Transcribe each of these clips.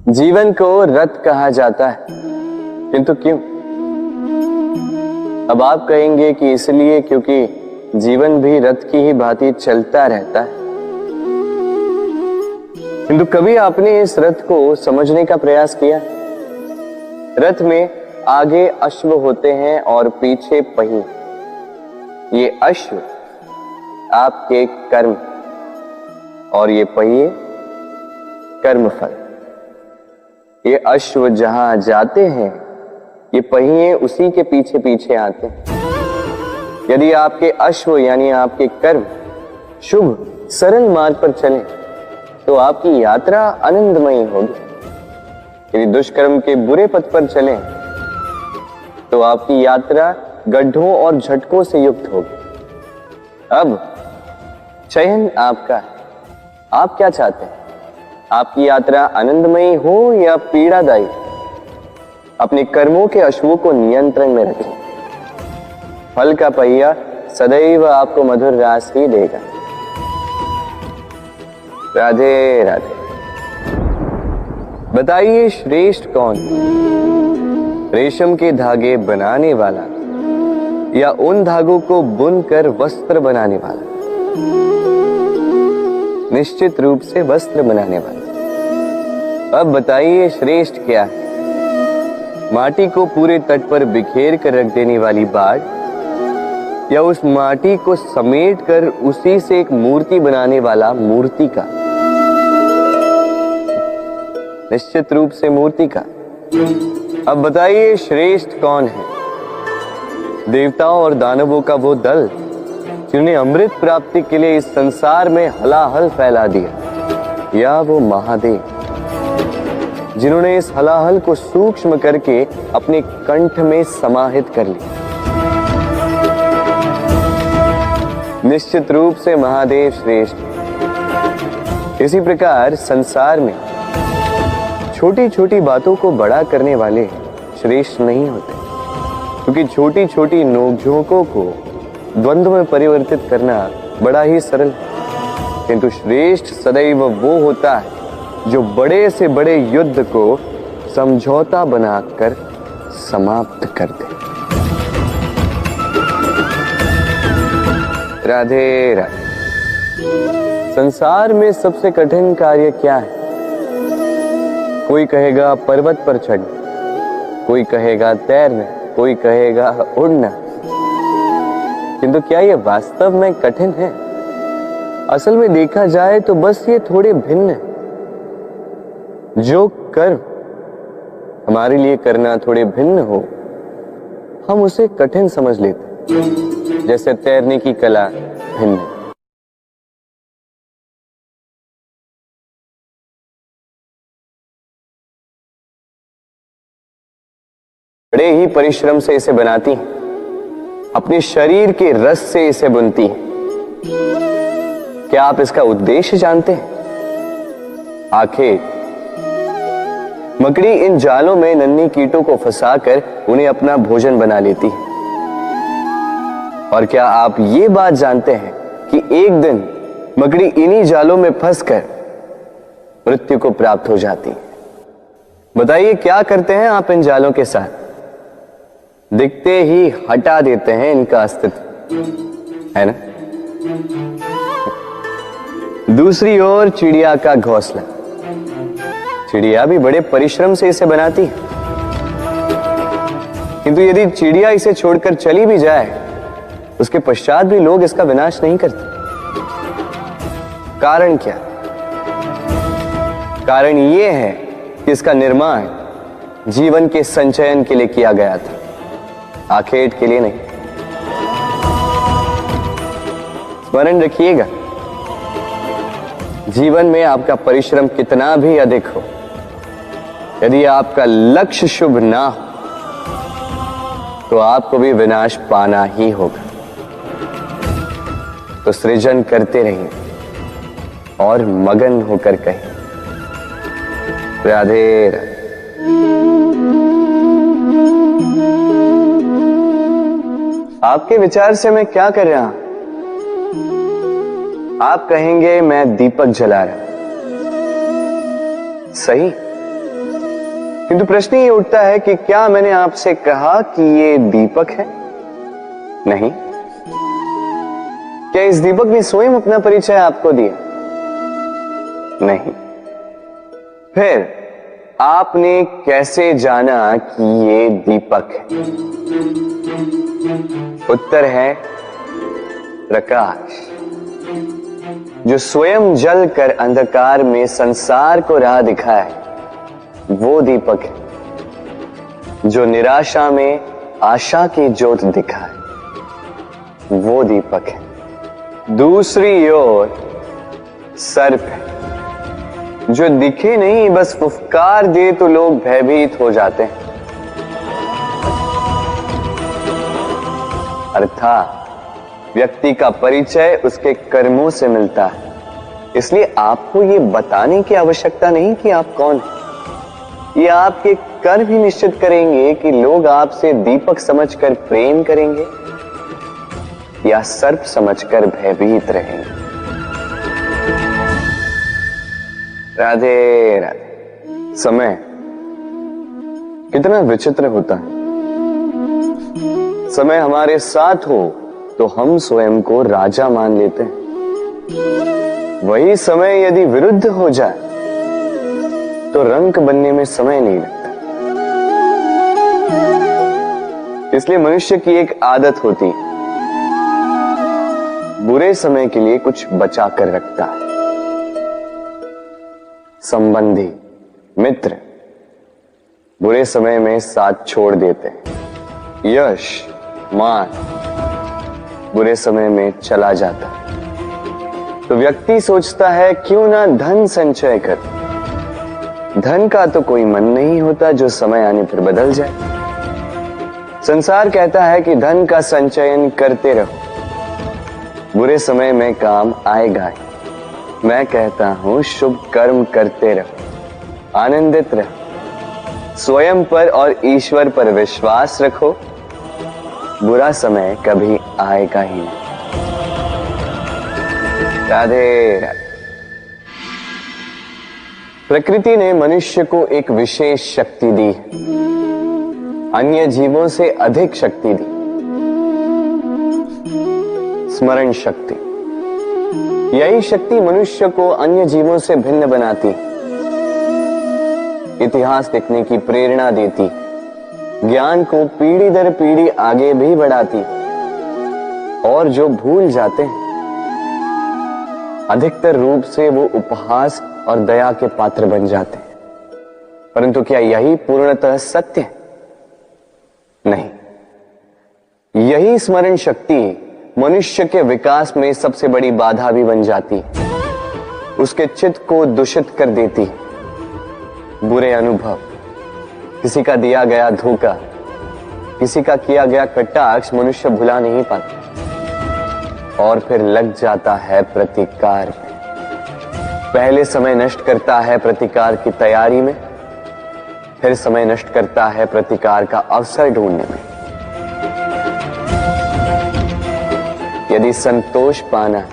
जीवन को रथ कहा जाता है, किंतु क्यों? अब आप कहेंगे कि इसलिए क्योंकि जीवन भी रथ की ही भांति चलता रहता है। किंतु कभी आपने इस रथ को समझने का प्रयास किया? रथ में आगे अश्व होते हैं और पीछे पहिए। ये अश्व आपके कर्म और ये पहिए कर्मफल। ये अश्व जहां जाते हैं, ये पहिए उसी के पीछे पीछे आते हैं। यदि आपके अश्व यानी आपके कर्म शुभ सरल मार्ग पर चले तो आपकी यात्रा आनंदमयी होगी। यदि दुष्कर्म के बुरे पथ पर चलें तो आपकी यात्रा गड्ढों और झटकों से युक्त होगी। अब चयन आपका है, आप क्या चाहते हैं? आपकी यात्रा आनंदमयी हो या पीड़ादायी? अपने कर्मों के अश्वों को नियंत्रण में रखें। फल का पहिया सदैव आपको मधुर रास ही देगा। राधे राधे। बताइए श्रेष्ठ कौन? रेशम के धागे बनाने वाला या उन धागों को बुनकर वस्त्र बनाने वाला? निश्चित रूप से वस्त्र बनाने वाला। अब बताइए श्रेष्ठ क्या है? माटी को पूरे तट पर बिखेर कर रख देने वाली बाढ़ या उस माटी को समेट कर उसी से एक मूर्ति बनाने वाला मूर्तिकार? निश्चित रूप से मूर्तिकार। अब बताइए श्रेष्ठ कौन है? देवताओं और दानवों का वो दल जिन्हें अमृत प्राप्ति के लिए इस संसार में हलाहल फैला दिया, या वो महादेव जिन्होंने इस हलाहल को सूक्ष्म करके अपने कंठ में समाहित कर लिया? निश्चित रूप से महादेव श्रेष्ठ। इसी प्रकार संसार में छोटी छोटी बातों को बड़ा करने वाले श्रेष्ठ नहीं होते, क्योंकि छोटी छोटी नोकझोंकों को द्वंद्व में परिवर्तित करना बड़ा ही सरल है। किंतु श्रेष्ठ सदैव वो होता है जो बड़े से बड़े युद्ध को समझौता बनाकर समाप्त कर दे। राधे राधे। संसार में सबसे कठिन कार्य क्या है? कोई कहेगा पर्वत पर चढ़ना, कोई कहेगा तैरना, कोई कहेगा उड़ना। किंतु क्या ये वास्तव में कठिन है? असल में देखा जाए तो बस ये थोड़े भिन्न है। जो कर्म हमारे लिए करना थोड़े भिन्न हो, हम उसे कठिन समझ लेते हैं। जैसे तैरने की कला भिन्न है। बड़े ही परिश्रम से इसे बनाती हैं, अपने शरीर के रस से इसे बुनती हैं। क्या आप इसका उद्देश्य जानते हैं? आखिर मकड़ी इन जालों में नन्ही कीटों को फंसाकर उन्हें अपना भोजन बना लेती है। और क्या आप ये बात जानते हैं कि एक दिन मकड़ी इन्हीं जालों में फंसकर मृत्यु को प्राप्त हो जाती है? बताइए क्या करते हैं आप इन जालों के साथ? दिखते ही हटा देते हैं इनका अस्तित्व, है ना? दूसरी ओर चिड़िया का घोंसला। चिड़िया भी बड़े परिश्रम से इसे बनाती है, किंतु यदि चिड़िया इसे छोड़कर चली भी जाए, उसके पश्चात भी लोग इसका विनाश नहीं करते। कारण क्या? कारण यह है कि इसका निर्माण जीवन के संचयन के लिए किया गया था, आखेट के लिए नहीं। स्मरण रखिएगा, जीवन में आपका परिश्रम कितना भी अधिक हो, यदि आपका लक्ष्य शुभ ना हो तो आपको भी विनाश पाना ही होगा। तो सृजन करते रहिए और मगन होकर कहिए राधे राधे। आपके विचार से मैं क्या कर रहा हूं? आप कहेंगे मैं दीपक जला रहा। सही, किंतु प्रश्न ये उठता है कि क्या मैंने आपसे कहा कि ये दीपक है? नहीं। क्या इस दीपक ने स्वयं अपना परिचय आपको दिया? नहीं। फिर आपने कैसे जाना कि ये दीपक है? उत्तर है प्रकाश, जो स्वयं जल कर अंधकार में संसार को राह दिखाए, वो दीपक है। जो निराशा में आशा की ज्योत दिखाए, वो दीपक है। दूसरी ओर सर्प है, जो दिखे नहीं, बस फुफकार दे तो लोग भयभीत हो जाते हैं। अर्थात व्यक्ति का परिचय उसके कर्मों से मिलता है, इसलिए आपको ये बताने की आवश्यकता नहीं कि आप कौन हैं। ये आपके कर्म ही निश्चित करेंगे कि लोग आपसे दीपक समझकर प्रेम करेंगे या सर्प समझकर भयभीत रहेंगे। राधे राधे। समय कितना विचित्र होता है। समय हमारे साथ हो तो हम स्वयं को राजा मान लेते हैं। वही समय यदि विरुद्ध हो जाए तो रंक बनने में समय नहीं लगता। इसलिए मनुष्य की एक आदत होती है, बुरे समय के लिए कुछ बचा कर रखता है। संबंधी, मित्र बुरे समय में साथ छोड़ देते हैं। यश, मान बुरे समय में चला जाता है। तो व्यक्ति सोचता है क्यों ना धन संचय कर। धन का तो कोई मन नहीं होता जो समय आने पर बदल जाए। संसार कहता है कि धन का संचयन करते रहो, बुरे समय में काम आएगा। मैं कहता हूं शुभ कर्म करते रहो, आनंदित रहो, स्वयं पर और ईश्वर पर विश्वास रखो, बुरा समय कभी आएगा ही नहीं। राधे राधे। प्रकृति ने मनुष्य को एक विशेष शक्ति दी है, अन्य जीवों से अधिक शक्ति दी, स्मरण शक्ति। यही शक्ति मनुष्य को अन्य जीवों से भिन्न बनाती, इतिहास लिखने की प्रेरणा देती, ज्ञान को पीढ़ी दर पीढ़ी आगे भी बढ़ाती। और जो भूल जाते हैं अधिकतर रूप से वो उपहास और दया के पात्र बन जाते हैं। परंतु क्या यही पूर्णतः सत्य है? नहीं। यही स्मरण शक्ति मनुष्य के विकास में सबसे बड़ी बाधा भी बन जाती है, उसके चित्त को दूषित कर देती है। बुरे अनुभव, किसी का दिया गया धोखा, किसी का किया गया कटाक्ष मनुष्य भुला नहीं पाता और फिर लग जाता है प्रतिकार में। पहले समय नष्ट करता है प्रतिकार की तैयारी में, फिर समय नष्ट करता है प्रतिकार का अवसर ढूंढने में। यदि संतोष पाना है,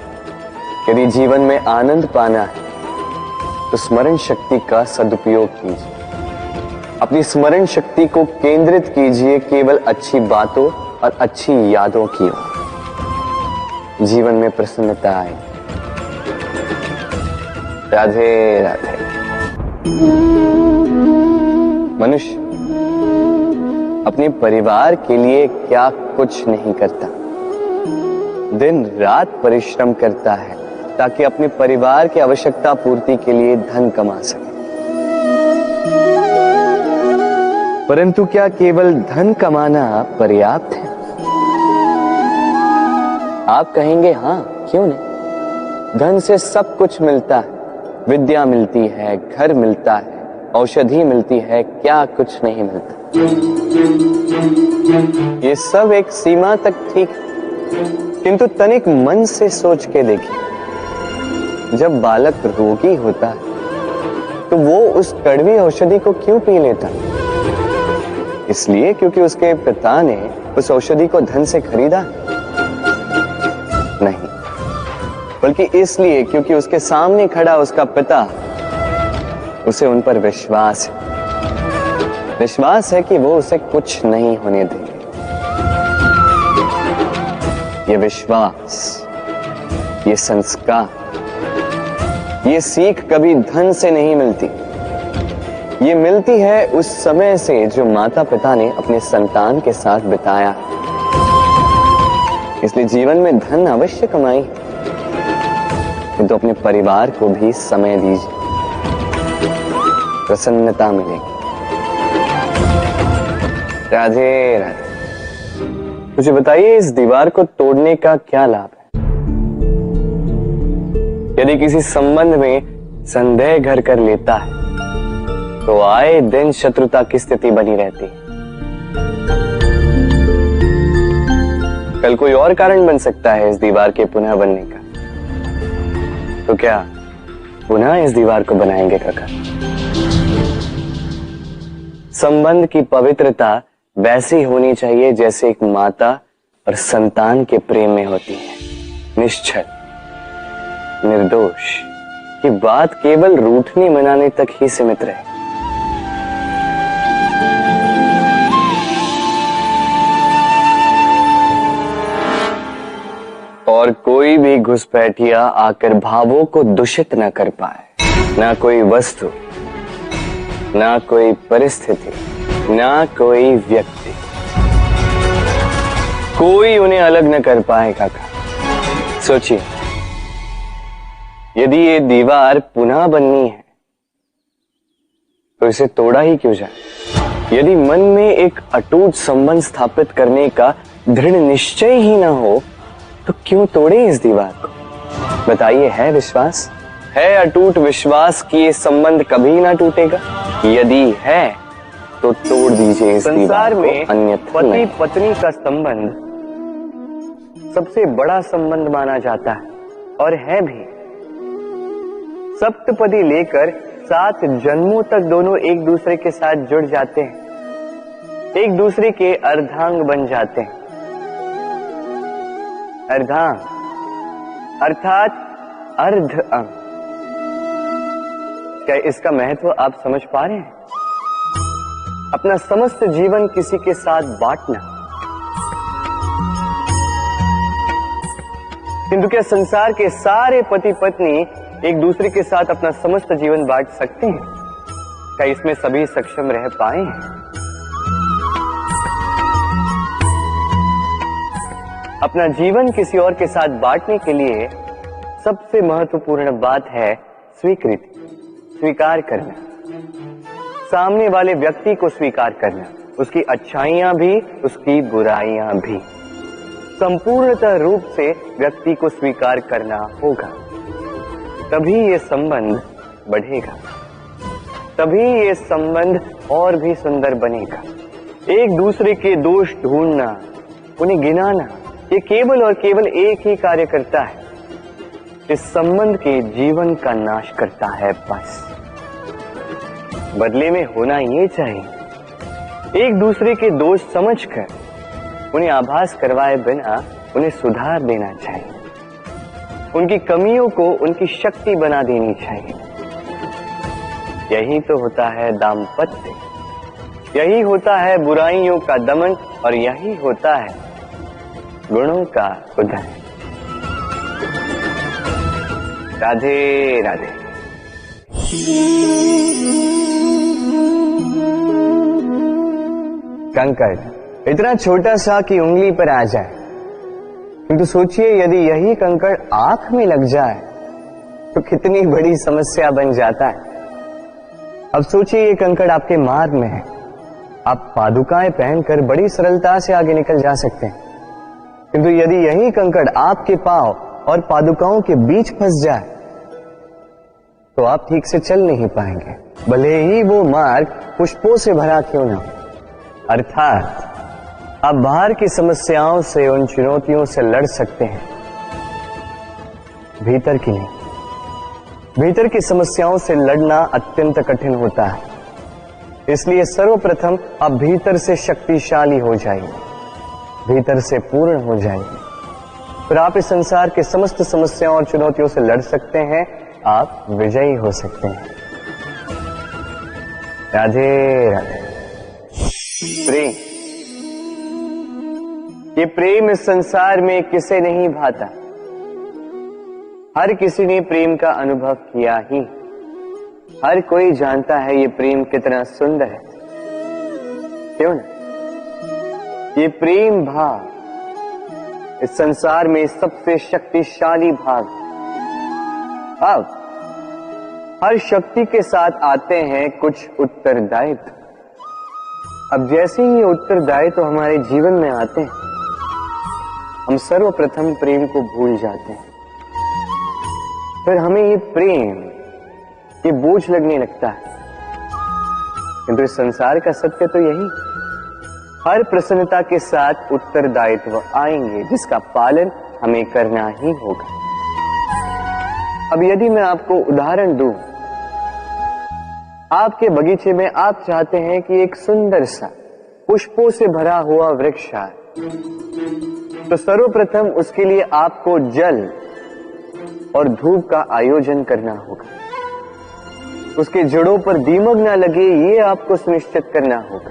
यदि जीवन में आनंद पाना है, तो स्मरण शक्ति का सदुपयोग कीजिए। अपनी स्मरण शक्ति को केंद्रित कीजिए केवल अच्छी बातों और अच्छी यादों की ओर। जीवन में प्रसन्नता आए। राधे राधे। मनुष्य अपने परिवार के लिए क्या कुछ नहीं करता, दिन रात परिश्रम करता है ताकि अपने परिवार की आवश्यकता पूर्ति के लिए धन कमा सके। परंतु क्या केवल धन कमाना पर्याप्त है? आप कहेंगे हाँ, क्यों नहीं। धन से सब कुछ मिलता है, विद्या मिलती है, घर मिलता है, औषधि मिलती है, क्या कुछ नहीं मिलता। ये सब एक सीमा तक ठीक है, किंतु तनिक मन से सोच के देखिए, जब बालक रोगी होता है तो वो उस कड़वी औषधि को क्यों पी लेता? इसलिए क्योंकि उसके पिता ने उस औषधि को धन से खरीदा नहीं, बल्कि इसलिए क्योंकि उसके सामने खड़ा उसका पिता, उसे उन पर विश्वास है। विश्वास है कि वो उसे कुछ नहीं होने देंगे। ये विश्वास, ये संस्कार, ये सीख कभी धन से नहीं मिलती। ये मिलती है उस समय से जो माता पिता ने अपने संतान के साथ बिताया। इसलिए जीवन में धन अवश्य कमाई, किंतु अपने परिवार को भी समय दीजिए, प्रसन्नता मिलेगी। राधे राधे। मुझे बताइए, इस दीवार को तोड़ने का क्या लाभ है? यदि किसी संबंध में संदेह घर कर लेता है तो आए दिन शत्रुता की स्थिति बनी रहती। कल कोई और कारण बन सकता है इस दीवार के पुनः बनने का। तो क्या पुनः इस दीवार को बनाएंगे काका? संबंध की पवित्रता वैसी होनी चाहिए जैसे एक माता और संतान के प्रेम में होती है, निश्चल, निर्दोष, कि बात केवल रूठने मनाने तक ही सीमित रहे। और कोई भी घुसपैठिया आकर भावों को दूषित न कर पाए। ना कोई वस्तु, ना कोई परिस्थिति, ना कोई व्यक्ति, कोई उन्हें अलग न कर पाए काका। सोचिए, यदि ये दीवार पुनः बननी है तो इसे तोड़ा ही क्यों जाए? यदि मन में एक अटूट संबंध स्थापित करने का दृढ़ निश्चय ही ना हो तो क्यों तोड़े इस दीवार को? बताइए, है विश्वास, है अटूट विश्वास कि ये संबंध कभी ना टूटेगा? यदि है तो तोड़ दीजिए इस दीवार को, अन्यथा पति पत्नी का संबंध सबसे बड़ा संबंध माना जाता है और है भी। सप्तपदी लेकर 7 जन्मों तक दोनों एक दूसरे के साथ जुड़ जाते हैं, एक दूसरे के अर्धांग बन जाते हैं। अर्धांग अर्थात अर्ध अंग। क्या इसका महत्व आप समझ पा रहे हैं? अपना समस्त जीवन किसी के साथ बांटना। किंतु क्या संसार के सारे पति पत्नी एक दूसरे के साथ अपना समस्त जीवन बांट सकते हैं? क्या इसमें सभी सक्षम रह पाए हैं? अपना जीवन किसी और के साथ बांटने के लिए सबसे महत्वपूर्ण बात है स्वीकृति, स्वीकार करना। सामने वाले व्यक्ति को स्वीकार करना, उसकी अच्छाइयां भी, उसकी बुराइयां भी। संपूर्णतः रूप से व्यक्ति को स्वीकार करना होगा, तभी ये संबंध बढ़ेगा, तभी ये संबंध और भी सुंदर बनेगा। एक दूसरे के दोष ढूंढना, उन्हें गिनाना, ये केवल और केवल एक ही कार्य करता है, इस संबंध के जीवन का नाश करता है। बस बदले में होना ये चाहिए, एक दूसरे के दोष समझकर उन्हें आभास करवाए बिना उन्हें सुधार देना चाहिए, उनकी कमियों को उनकी शक्ति बना देनी चाहिए। यही तो होता है दाम्पत्य, यही होता है बुराइयों का दमन, और यही होता है गुणों का उदय। राधे राधे। कंकड़ इतना छोटा सा कि उंगली पर आ जाए, किंतु सोचिए यदि यही कंकड़ आंख में लग जाए तो कितनी बड़ी समस्या बन जाता है। अब सोचिए ये कंकड़ आपके मार्ग में है, आप पादुकाएं पहनकर बड़ी सरलता से आगे निकल जा सकते हैं, किंतु यदि यही कंकड़ आपके पांव और पादुकाओं के बीच फंस जाए तो आप ठीक से चल नहीं पाएंगे, भले ही वो मार्ग पुष्पों से भरा क्यों ना हो। अर्थात आप बाहर की समस्याओं से, उन चुनौतियों से लड़ सकते हैं, भीतर की नहीं। भीतर की समस्याओं से लड़ना अत्यंत कठिन होता है, इसलिए सर्वप्रथम आप भीतर से शक्तिशाली हो जाइए, भीतर से पूर्ण हो जाइए, फिर आप इस संसार के समस्त समस्याओं और चुनौतियों से लड़ सकते हैं, आप विजयी हो सकते हैं। राधे राधे। प्रेम, ये प्रेम इस संसार में किसे नहीं भाता। हर किसी ने प्रेम का अनुभव किया ही। हर कोई जानता है ये प्रेम कितना सुंदर है, क्यों ना? ये प्रेम भाव इस संसार में सबसे शक्तिशाली भाव। अब हर शक्ति के साथ आते हैं कुछ उत्तरदायित्व। अब जैसे ही ये उत्तरदायित्व हमारे जीवन में आते हैं, हम सर्वप्रथम प्रेम को भूल जाते हैं। फिर हमें ये प्रेम, ये बोझ लगने लगता है। किंतु इस संसार का सत्य तो यही, हर प्रसन्नता के साथ उत्तरदायित्व आएंगे जिसका पालन हमें करना ही होगा। अब यदि मैं आपको उदाहरण दूं, आपके बगीचे में आप चाहते हैं कि एक सुंदर सा पुष्पों से भरा हुआ वृक्ष आए, तो सर्वप्रथम उसके लिए आपको जल और धूप का आयोजन करना होगा। उसके जड़ों पर दीमक ना लगे, ये आपको सुनिश्चित करना होगा।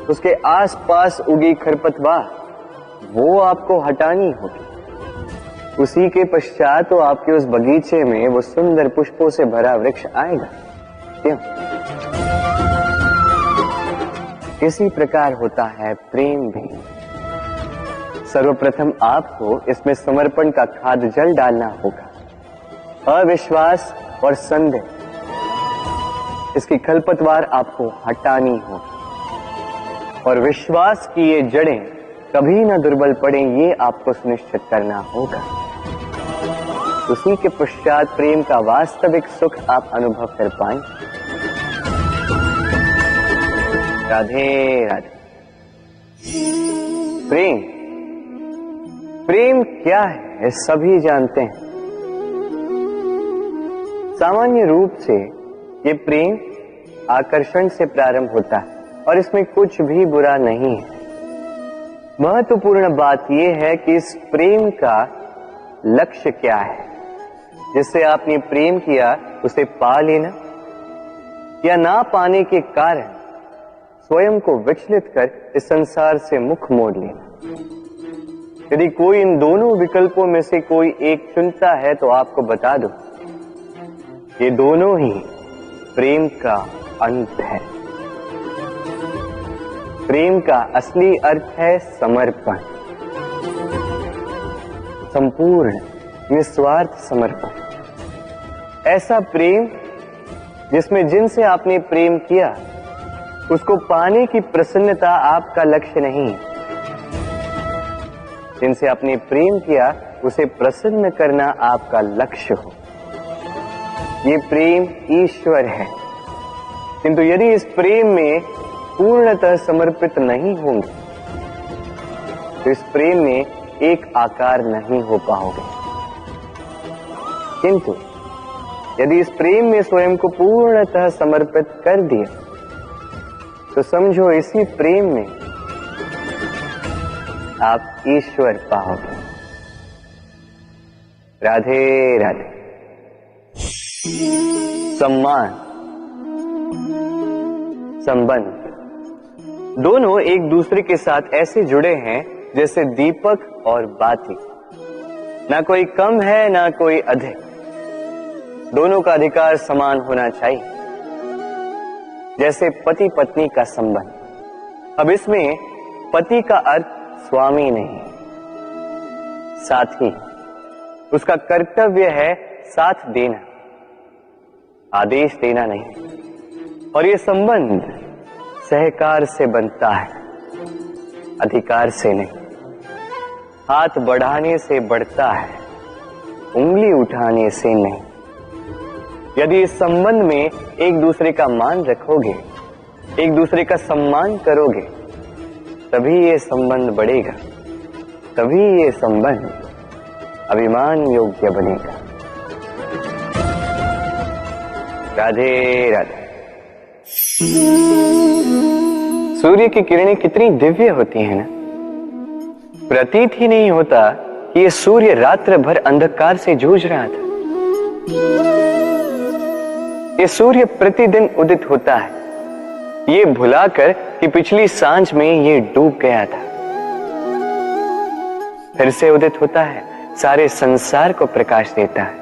उसके आसपास उगी खरपतवार, वो आपको हटानी होगी। उसी के पश्चात तो आपके उस बगीचे में वो सुंदर पुष्पों से भरा वृक्ष आएगा। क्यों? इसी प्रकार होता है प्रेम भी। सर्वप्रथम आपको इसमें समर्पण का खाद जल डालना होगा। अविश्वास और संदेह, इसकी खरपतवार आपको हटानी होगी और विश्वास की ये जड़ें कभी ना दुर्बल पड़े, ये आपको सुनिश्चित करना होगा। उसी के पश्चात प्रेम का वास्तविक सुख आप अनुभव कर पाएंगे। राधे राधे। प्रेम, प्रेम क्या है सभी जानते हैं। सामान्य रूप से ये प्रेम आकर्षण से प्रारंभ होता है और इसमें कुछ भी बुरा नहीं है। महत्वपूर्ण बात यह है कि इस प्रेम का लक्ष्य क्या है। जिससे आपने प्रेम किया उसे पा लेना या ना पाने के कारण स्वयं को विचलित कर इस संसार से मुख मोड़ लेना। यदि कोई इन दोनों विकल्पों में से कोई एक चुनता है तो आपको बता दो, ये दोनों ही प्रेम का अंत है। प्रेम का असली अर्थ है समर्पण, संपूर्ण निस्वार्थ समर्पण। ऐसा प्रेम जिसमें जिनसे आपने प्रेम किया उसको पाने की प्रसन्नता आपका लक्ष्य नहीं है। जिनसे आपने प्रेम किया उसे प्रसन्न करना आपका लक्ष्य हो। ये प्रेम ईश्वर है। किंतु यदि इस प्रेम में पूर्णतः समर्पित नहीं होंगे तो इस प्रेम में एक आकार नहीं हो पाओगे। किंतु यदि इस प्रेम में स्वयं को पूर्णतः समर्पित कर दिया तो समझो इसी प्रेम में आप ईश्वर पाओगे। राधे राधे। सम्मान, संबंध दोनों एक दूसरे के साथ ऐसे जुड़े हैं जैसे दीपक और बाती। ना कोई कम है ना कोई अधिक, दोनों का अधिकार समान होना चाहिए। जैसे पति पत्नी का संबंध। अब इसमें पति का अर्थ स्वामी नहीं, साथी। उसका कर्तव्य है साथ देना, आदेश देना नहीं। और ये संबंध सहकार से बनता है, अधिकार से नहीं। हाथ बढ़ाने से बढ़ता है, उंगली उठाने से नहीं। यदि इस संबंध में एक दूसरे का मान रखोगे, एक दूसरे का सम्मान करोगे, तभी ये संबंध बढ़ेगा, तभी ये संबंध अभिमान योग्य बनेगा। राधे राधे। सूर्य की किरणें कितनी दिव्य होती हैं ना। प्रतीत ही नहीं होता कि ये सूर्य रात्र भर अंधकार से जूझ रहा था। ये सूर्य प्रतिदिन उदित होता है, ये भुलाकर कि पिछली सांझ में ये डूब गया था, फिर से उदित होता है, सारे संसार को प्रकाश देता है।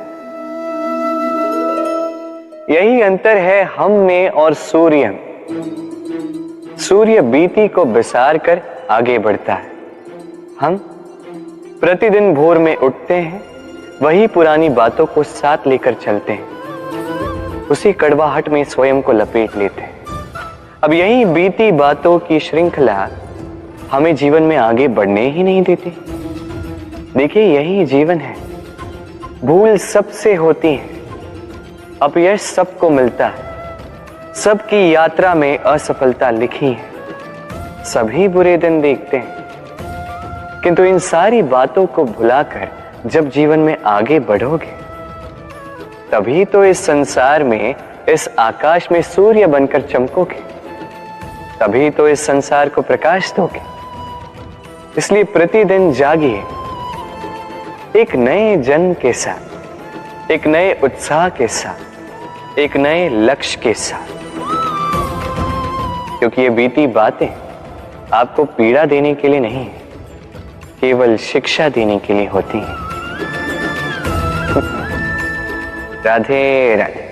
यही अंतर है हम में और सूर्य में। सूर्य बीती को बिसार कर आगे बढ़ता है, हम प्रतिदिन भोर में उठते हैं, वही पुरानी बातों को साथ लेकर चलते हैं, उसी कड़वाहट में स्वयं को लपेट लेते हैं। अब यही बीती बातों की श्रृंखला हमें जीवन में आगे बढ़ने ही नहीं देती। देखिए, यही जीवन है। भूल सबसे होती है, अपयश सबको मिलता है, सबकी यात्रा में असफलता लिखी है, सभी बुरे दिन देखते हैं। किंतु इन सारी बातों को भुलाकर जब जीवन में आगे बढ़ोगे, तभी तो इस संसार में, इस आकाश में सूर्य बनकर चमकोगे, तभी तो इस संसार को प्रकाश दोगे। इसलिए प्रतिदिन जागिए, एक नए जन्म के साथ, एक नए उत्साह के साथ, एक नए लक्ष्य के साथ, क्योंकि ये बीती बातें आपको पीड़ा देने के लिए नहीं है, केवल शिक्षा देने के लिए होती हैं। राधे राधे।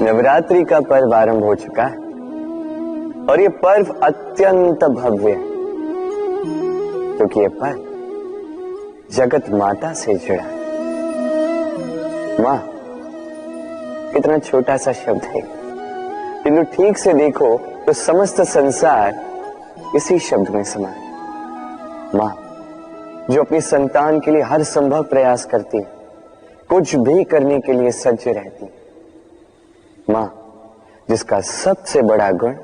नवरात्रि का पर्व आरंभ हो चुका है और ये पर्व अत्यंत भव्य है, क्योंकि ये पर्व जगत माता से जुड़ा है। मां कितना छोटा सा शब्द है, किंतु ठीक से देखो तो समस्त संसार इसी शब्द में समा है। मां जो अपनी संतान के लिए हर संभव प्रयास करती है, कुछ भी करने के लिए सज्ज रहती है। मां जिसका सबसे बड़ा गुण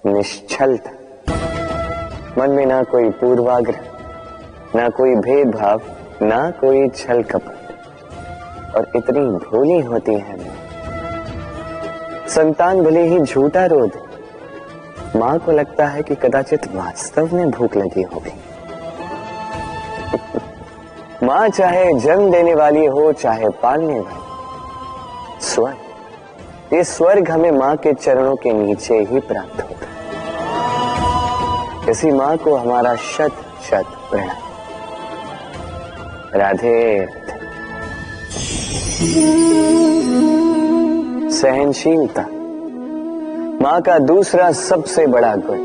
निश्चलता, मन में ना कोई पूर्वाग्रह, ना कोई भेदभाव, ना कोई छल कपट, और इतनी भोली होती है मां। संतान भले ही झूठा रो दे, मां को लगता है कि कदाचित वास्तव में भूख लगी होगी। मां चाहे जन्म देने वाली हो, चाहे पालने वाली, स्वर्ग, ये स्वर्ग हमें मां के चरणों के नीचे ही प्राप्त होता है। इसी मां को हमारा शत शत प्रणाम। राधे। सहनशीलता मां का दूसरा सबसे बड़ा गुण।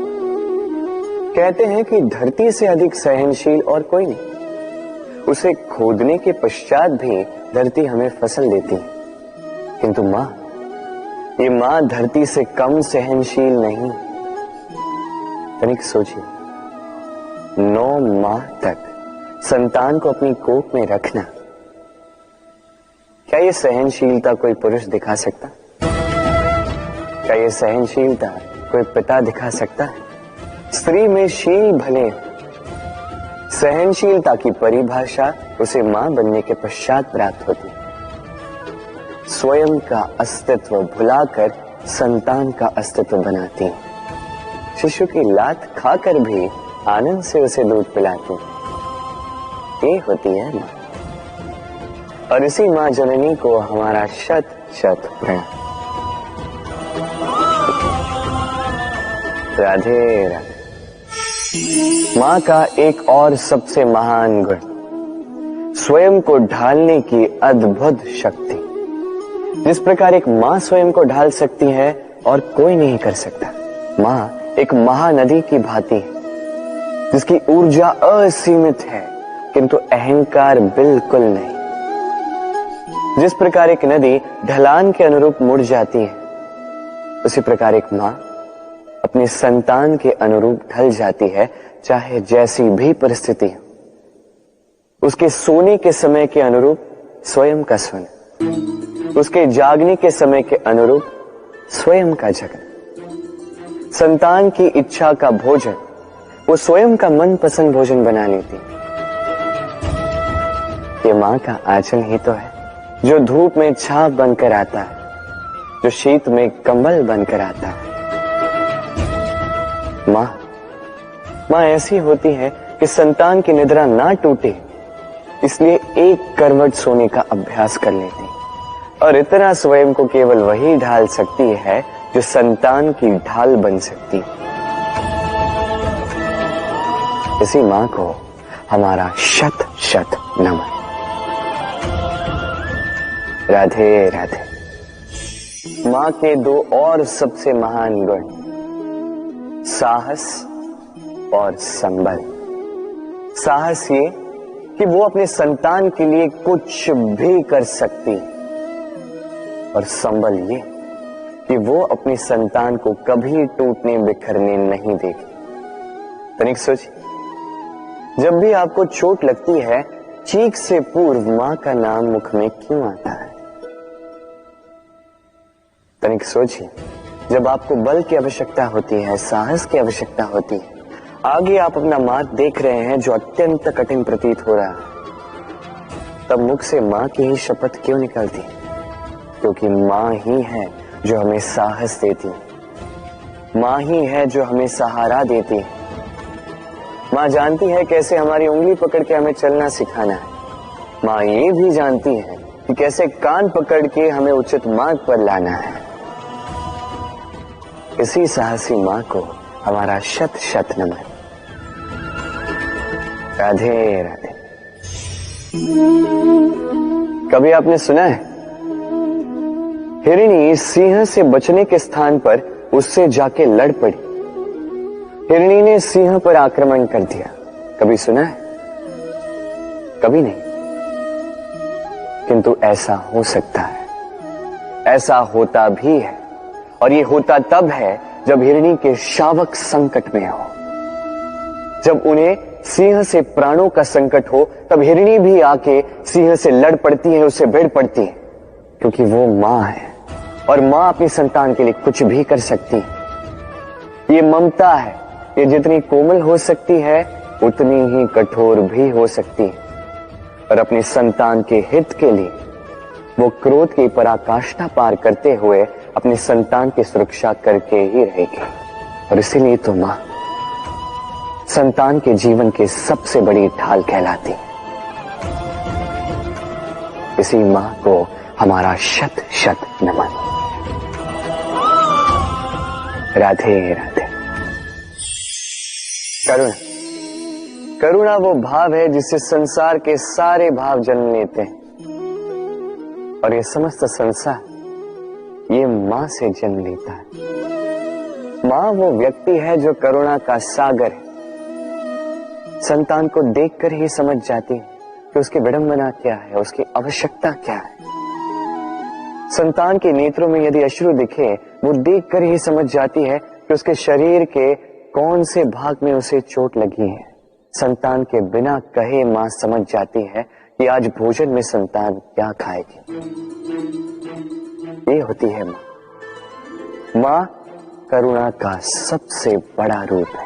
कहते हैं कि धरती से अधिक सहनशील और कोई नहीं। उसे खोदने के पश्चात भी धरती हमें फसल देती है, किंतु मां, ये मां धरती से कम सहनशील नहीं। तनिक सोचिए, 9 माह तक संतान को अपनी कोख में रखना, क्या ये सहनशीलता कोई पुरुष दिखा सकता? क्या ये सहनशीलता कोई पिता दिखा सकता है? स्त्री में शील भले, सहनशीलता की परिभाषा उसे मां बनने के पश्चात प्राप्त होती। स्वयं का अस्तित्व भुलाकर संतान का अस्तित्व बनाती है। शिशु की लात खाकर भी आनंद से उसे दूध पिलाती है। ये होती है मां, और इसी मां जननी को हमारा शत शत प्रणाम। राधे राधे। मां का एक और सबसे महान गुण, स्वयं को ढालने की अद्भुत शक्ति। जिस प्रकार एक मां स्वयं को ढाल सकती है और कोई नहीं कर सकता। मां एक महानदी की भांति है, जिसकी ऊर्जा असीमित है, किंतु अहंकार बिल्कुल नहीं। जिस प्रकार एक नदी ढलान के अनुरूप मुड़ जाती है, उसी प्रकार एक मां अपने संतान के अनुरूप ढल जाती है, चाहे जैसी भी परिस्थिति हो। उसके सोने के समय के अनुरूप स्वयं का सोना, उसके जागने के समय के अनुरूप स्वयं का जगना। संतान की इच्छा का भोजन वो स्वयं का मनपसंद भोजन बना लेती। ये मां का आंचल ही तो है, जो धूप में छाप बनकर आता है, जो शीत में कंबल बनकर आता है। मां ऐसी होती है कि संतान की निद्रा ना टूटे, इसलिए एक करवट सोने का अभ्यास कर लेती। और इतना स्वयं को केवल वही ढाल सकती है जो संतान की ढाल बन सकती है। इसी मां को हमारा शत शत नमन। राधे राधे। मां के दो और सबसे महान गुण, साहस और संबल। साहस ये कि वो अपने संतान के लिए कुछ भी कर सकती है, और संबल ये कि वो अपनी संतान को कभी टूटने बिखरने नहीं देगी। तनिक सोचिए, जब भी आपको चोट लगती है, चीख से पूर्व मां का नाम मुख में क्यों आता है? तनिक सोचिए, जब आपको बल की आवश्यकता होती है, साहस की आवश्यकता होती है, आगे आप अपना मार्ग देख रहे हैं जो अत्यंत कठिन प्रतीत हो रहा है, तब मुख से मां की ही शपथ क्यों निकलती? क्योंकि मां ही है जो हमें साहस देती है, मां ही है जो हमें सहारा देती है। मां जानती है कैसे हमारी उंगली पकड़ के हमें चलना सिखाना है। मां ये भी जानती है कि कैसे कान पकड़ के हमें उचित मार्ग पर लाना है। इसी साहसी मां को हमारा शत शत नमन। राधे राधे। कभी आपने सुना है, हिरणी सिंह से बचने के स्थान पर उससे जाके लड़ पड़ी। हिरणी ने सिंह पर आक्रमण कर दिया। कभी सुना है? कभी नहीं। किंतु ऐसा हो सकता है, ऐसा होता भी है, और ये होता तब है जब हिरणी के शावक संकट में हो। जब उन्हें सिंह से प्राणों का संकट हो, तब हिरणी भी आके सिंह से लड़ पड़ती है, उससे भिड़ पड़ती है, क्योंकि वो मां है और मां अपनी संतान के लिए कुछ भी कर सकती है। ये ममता है, ये जितनी कोमल हो सकती है उतनी ही कठोर भी हो सकती है, और अपनी संतान के हित के लिए वो क्रोध की पराकाष्ठा पार करते हुए अपनी संतान की सुरक्षा करके ही रहेगी। और इसीलिए तो मां संतान के जीवन की सबसे बड़ी ढाल कहलाती है। इसी मां को हमारा शत शत नमन। राधे राधे। करुणा, करुणा वो भाव है जिससे संसार के सारे भाव जन्म लेते हैं, और ये समस्त संसार ये मां से जन्म लेता है। मां वो व्यक्ति है जो करुणा का सागर है। संतान को देखकर ही समझ जाती है कि उसकी विडंबना क्या है, उसकी आवश्यकता क्या है। संतान के नेत्रों में यदि अश्रु दिखे, वो देखकर ही समझ जाती है कि उसके शरीर के कौन से भाग में उसे चोट लगी है। संतान के बिना कहे मां समझ जाती है कि आज भोजन में संतान क्या खाएगी। ये होती है मां। मां करुणा का सबसे बड़ा रूप है।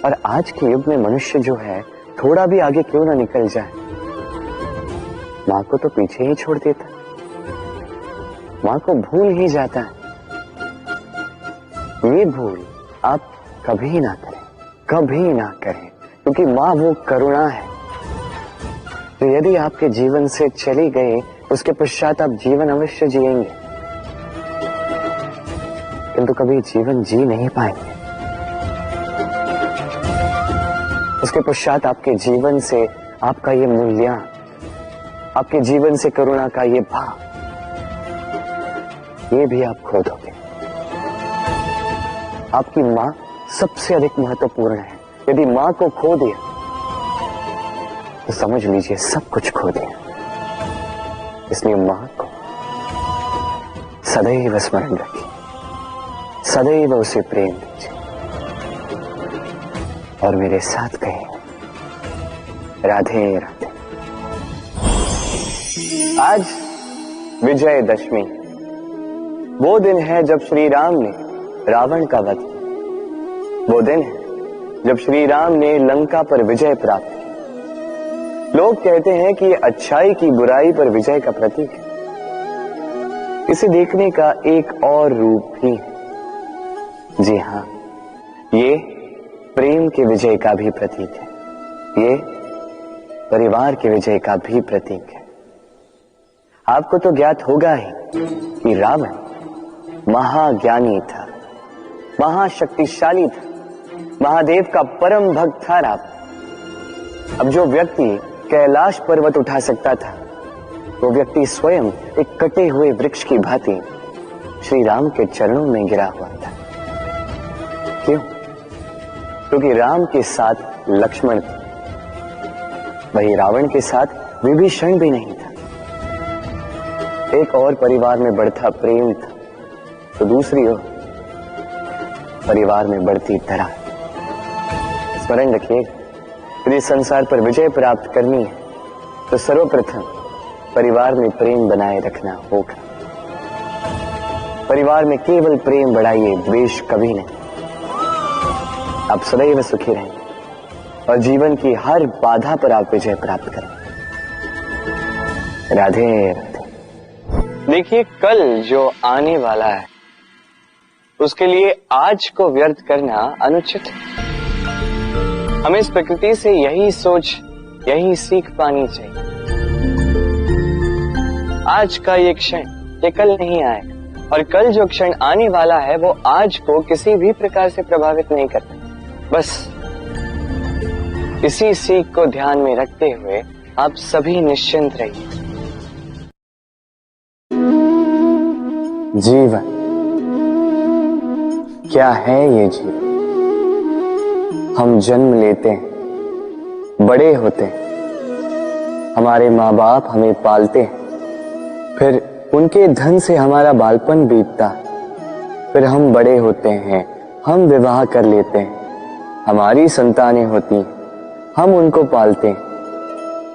और आज के युग में मनुष्य जो है, थोड़ा भी आगे क्यों ना निकल जाए, मां को तो पीछे ही छोड़ देता है, मां को भूल ही जाता है। ये भूल आप कभी ना करें, कभी ना करें, क्योंकि मां वो करुणा है तो यदि आपके जीवन से चली गई, उसके पश्चात आप जीवन अवश्य जिएंगे, किंतु कभी जीवन जी नहीं पाएंगे। उसके पश्चात आपके जीवन से आपका ये मूल्य, आपके जीवन से करुणा का ये भाव, ये भी आप खो दोगे। आपकी मां सबसे अधिक महत्वपूर्ण है। यदि मां को खो दिया तो समझ लीजिए सब कुछ खो दिया। इसलिए मां को सदैव स्मरण रखिए, सदैव उसे प्रेम दीजिए, और मेरे साथ कहिए राधे राधे। आज विजयदशमी, वो दिन है जब श्री राम ने रावण का वध किया। वो दिन है जब श्री राम ने लंका पर विजय प्राप्त की। लोग कहते हैं कि ये अच्छाई की बुराई पर विजय का प्रतीक है। इसे देखने का एक और रूप भी है। जी हां, ये प्रेम के विजय का भी प्रतीक है, ये परिवार के विजय का भी प्रतीक है। आपको तो ज्ञात होगा ही कि रावण महाज्ञानी था, महाशक्तिशाली था, महादेव का परम भक्त था रावण। अब जो व्यक्ति कैलाश पर्वत उठा सकता था, वो व्यक्ति स्वयं एक कटे हुए वृक्ष की भांति श्री राम के चरणों में गिरा हुआ था। क्यों? क्योंकि राम के साथ लक्ष्मण था, वही रावण के साथ विभीषण भी नहीं था। एक और परिवार में बढ़ता प्रेम था, तो दूसरी ओर परिवार में बढ़ती दरार। स्मरण रखिए, यदि संसार पर विजय प्राप्त करनी है तो सर्वप्रथम परिवार में प्रेम बनाए रखना होगा। परिवार में केवल प्रेम बढ़ाइए, द्वेष कभी नहीं। आप सदैव सुखी रहेंगे और जीवन की हर बाधा पर आप विजय प्राप्त करें। राधे राधे। देखिए, कल जो आने वाला है उसके लिए आज को व्यर्थ करना अनुचित है। हमें इस प्रकृति से यही सोच, यही सीख पानी चाहिए। आज का ये क्षण ये कल नहीं आएगा, और कल जो क्षण आने वाला है वो आज को किसी भी प्रकार से प्रभावित नहीं करता। बस इसी सीख को ध्यान में रखते हुए आप सभी निश्चिंत रहिए। जीवन क्या है ये जीवन? हम जन्म लेते हैं, बड़े होते हैं, हमारे माँ बाप हमें पालते हैं, फिर उनके धन से हमारा बालपन बीतता, फिर हम बड़े होते हैं, हम विवाह कर लेते हैं, हमारी संतानें होती हैं, हम उनको पालते हैं,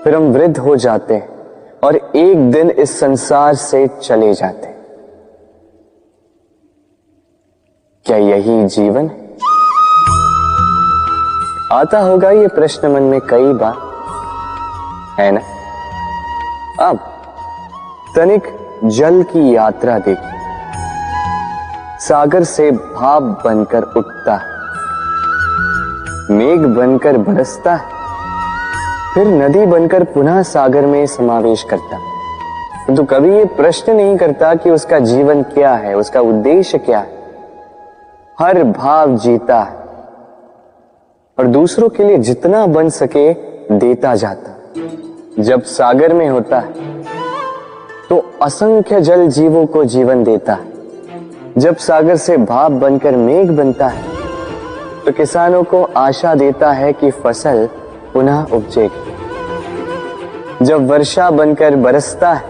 फिर हम वृद्ध हो जाते हैं और एक दिन इस संसार से चले जाते हैं। क्या यही जीवन है? आता होगा ये प्रश्न मन में कई बार, है ना? अब तनिक जल की यात्रा देखिए। सागर से भाप बनकर उठता है, मेघ बनकर बरसता है, फिर नदी बनकर पुनः सागर में समावेश करता है। तो कभी ये प्रश्न नहीं करता कि उसका जीवन क्या है, उसका उद्देश्य क्या है। हर भाव जीता है और दूसरों के लिए जितना बन सके देता जाता। जब सागर में होता है तो असंख्य जल जीवों को जीवन देता है। जब सागर से भाप बनकर मेघ बनता है तो किसानों को आशा देता है कि फसल पुनः उपजेगी। जब वर्षा बनकर बरसता है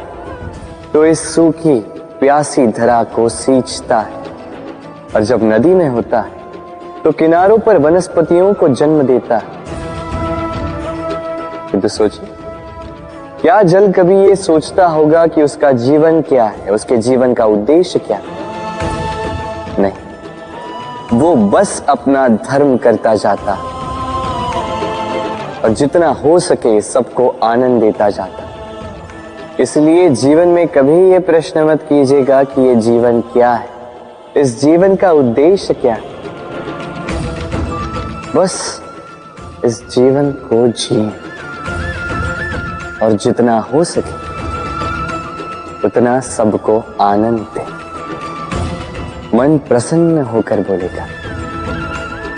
तो इस सूखी प्यासी धरा को सींचता है, और जब नदी में होता है तो किनारों पर वनस्पतियों को जन्म देता है। तो सोचिए, क्या जल कभी ये सोचता होगा कि उसका जीवन क्या है, उसके जीवन का उद्देश्य क्या है? नहीं, वो बस अपना धर्म करता जाता है और जितना हो सके सबको आनंद देता जाता है। इसलिए जीवन में कभी ये प्रश्न मत कीजिएगा कि ये जीवन क्या है, इस जीवन का उद्देश्य क्या है। बस इस जीवन को जिए और जितना हो सके उतना सबको आनंद दे। मन प्रसन्न होकर बोलेगा,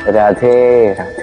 राधे राधे।